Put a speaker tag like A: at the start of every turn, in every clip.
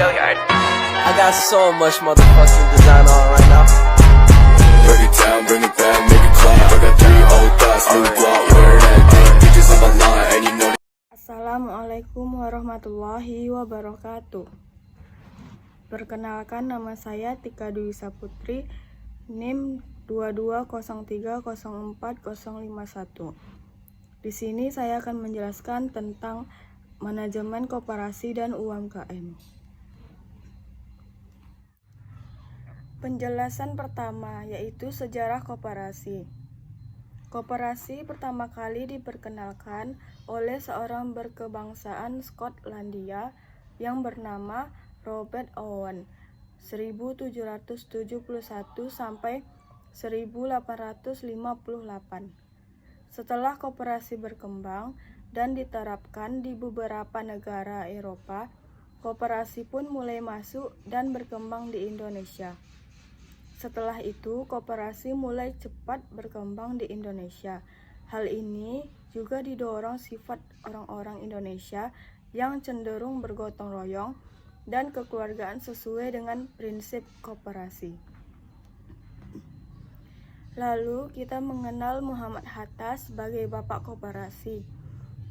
A: I got so much motherfucking design on right now.
B: Break it down, bring it back, make it clap. I got 3 old thoughts, new block, where that thing. Bitches on my line, and you know.
C: Assalamualaikum warahmatullahi wabarakatuh. Perkenalkan, nama saya Tika Dwi Saputri, NIM 220304051. Di sini saya akan menjelaskan tentang manajemen koperasi dan UMKM. Penjelasan pertama yaitu sejarah koperasi. Koperasi pertama kali diperkenalkan oleh seorang berkebangsaan Skotlandia yang bernama Robert Owen 1771 sampai 1858. Setelah koperasi berkembang dan diterapkan di beberapa negara Eropa, koperasi pun mulai masuk dan berkembang di Indonesia. Setelah itu, koperasi mulai cepat berkembang di Indonesia. Hal ini juga didorong sifat orang-orang Indonesia yang cenderung bergotong royong dan kekeluargaan sesuai dengan prinsip koperasi. Lalu kita mengenal Muhammad Hatta sebagai bapak koperasi.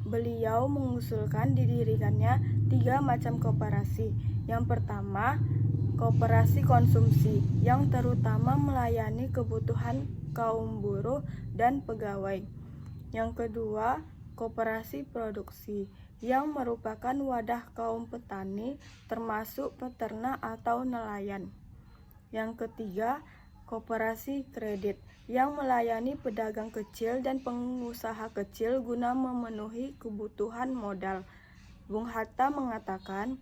C: Beliau mengusulkan didirikannya 3 macam koperasi. Yang pertama, koperasi konsumsi yang terutama melayani kebutuhan kaum buruh dan pegawai. Yang kedua, koperasi produksi yang merupakan wadah kaum petani termasuk peternak atau nelayan. Yang ketiga, koperasi kredit yang melayani pedagang kecil dan pengusaha kecil guna memenuhi kebutuhan modal. Bung Hatta mengatakan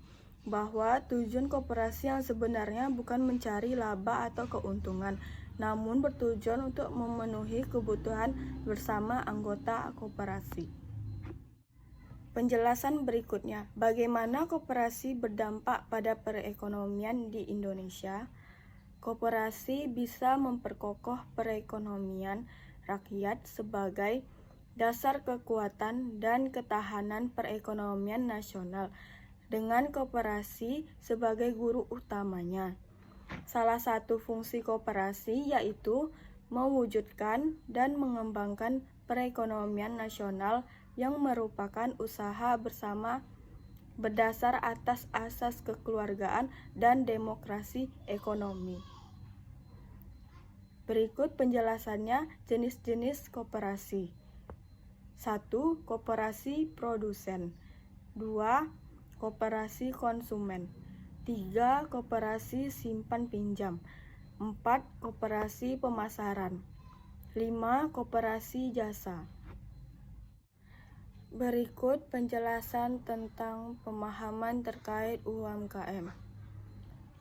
C: bahwa tujuan koperasi yang sebenarnya bukan mencari laba atau keuntungan, namun bertujuan untuk memenuhi kebutuhan bersama anggota koperasi. Penjelasan berikutnya, bagaimana koperasi berdampak pada perekonomian di Indonesia? Koperasi bisa memperkokoh perekonomian rakyat sebagai dasar kekuatan dan ketahanan perekonomian nasional, dengan koperasi sebagai guru utamanya. Salah satu fungsi koperasi yaitu mewujudkan dan mengembangkan perekonomian nasional yang merupakan usaha bersama berdasar atas asas kekeluargaan dan demokrasi ekonomi. Berikut penjelasannya jenis-jenis koperasi. 1. Koperasi produsen. 2. Koperasi konsumen. 3. Koperasi simpan pinjam. 4. Koperasi pemasaran. 5. Koperasi jasa. Berikut penjelasan tentang pemahaman terkait UMKM.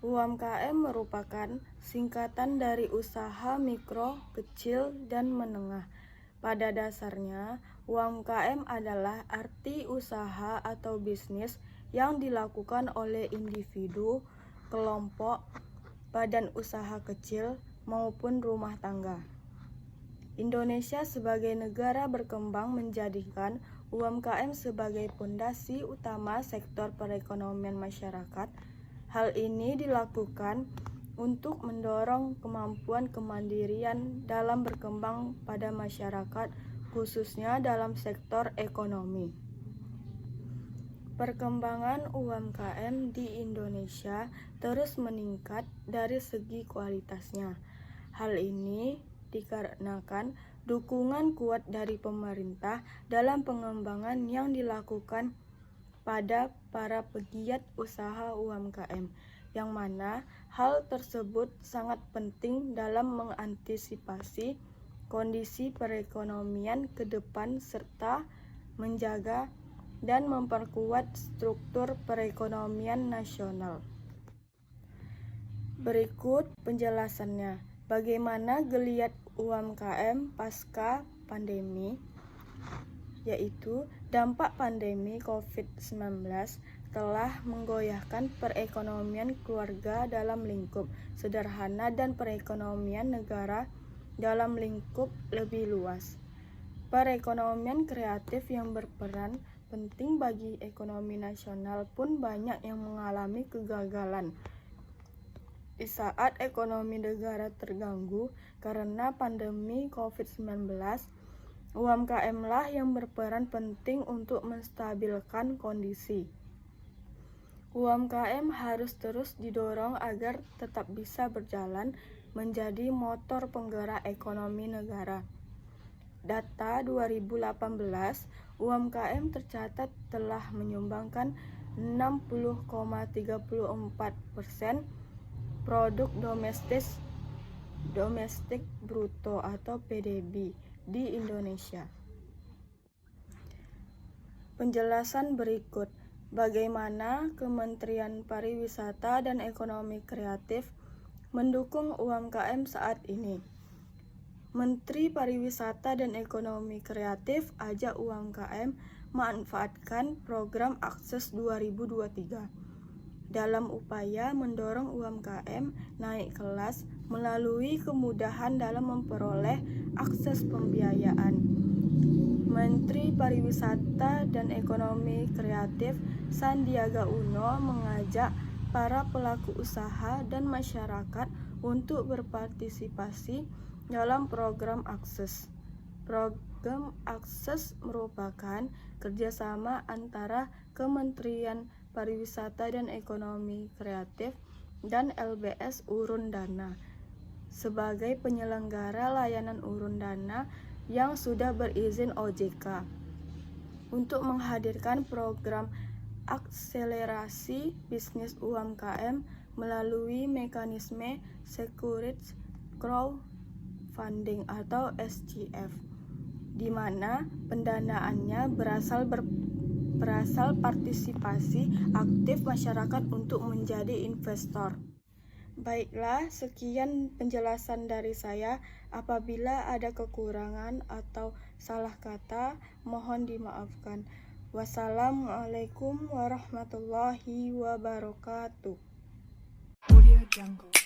C: UMKM merupakan singkatan dari usaha mikro, kecil, dan menengah. Pada dasarnya, UMKM adalah arti usaha atau bisnis yang dilakukan oleh individu, kelompok, badan usaha kecil, maupun rumah tangga. Indonesia sebagai negara berkembang menjadikan UMKM sebagai pondasi utama sektor perekonomian masyarakat. Hal ini dilakukan untuk mendorong kemampuan kemandirian dalam berkembang pada masyarakat, khususnya dalam sektor ekonomi. Perkembangan UMKM di Indonesia terus meningkat dari segi kualitasnya. Hal ini dikarenakan dukungan kuat dari pemerintah dalam pengembangan yang dilakukan pada para pegiat usaha UMKM, yang mana hal tersebut sangat penting dalam mengantisipasi kondisi perekonomian ke depan serta menjaga dan memperkuat struktur perekonomian nasional. Berikut penjelasannya, bagaimana geliat UMKM pasca pandemi, yaitu dampak pandemi COVID-19 telah menggoyahkan perekonomian keluarga dalam lingkup sederhana dan perekonomian negara dalam lingkup lebih luas. Perekonomian kreatif yang berperan penting bagi ekonomi nasional pun banyak yang mengalami kegagalan. Di saat ekonomi negara terganggu karena pandemi COVID-19, UMKM lah yang berperan penting untuk menstabilkan kondisi. UMKM harus terus didorong agar tetap bisa berjalan menjadi motor penggerak ekonomi negara. Data 2018, UMKM tercatat telah menyumbangkan 60,34% produk domestik bruto atau PDB di Indonesia. Penjelasan berikut bagaimana Kementerian Pariwisata dan Ekonomi Kreatif mendukung UMKM saat ini. Menteri Pariwisata dan Ekonomi Kreatif ajak UMKM memanfaatkan program Akses 2023 dalam upaya mendorong UMKM naik kelas melalui kemudahan dalam memperoleh akses pembiayaan. Menteri Pariwisata dan Ekonomi Kreatif Sandiaga Uno mengajak para pelaku usaha dan masyarakat untuk berpartisipasi dalam program Akses. Program Akses merupakan kerjasama antara Kementerian Pariwisata dan Ekonomi Kreatif dan LBS Urun Dana sebagai penyelenggara layanan urun dana yang sudah berizin OJK untuk menghadirkan program akselerasi bisnis UMKM melalui mekanisme Securities Crowdfunding atau SCF, di mana pendanaannya berasal partisipasi aktif masyarakat untuk menjadi investor. Baiklah, sekian penjelasan dari saya. Apabila ada kekurangan atau salah kata, mohon dimaafkan. Wassalamualaikum warahmatullahi wabarakatuh.
D: Audio Jungle.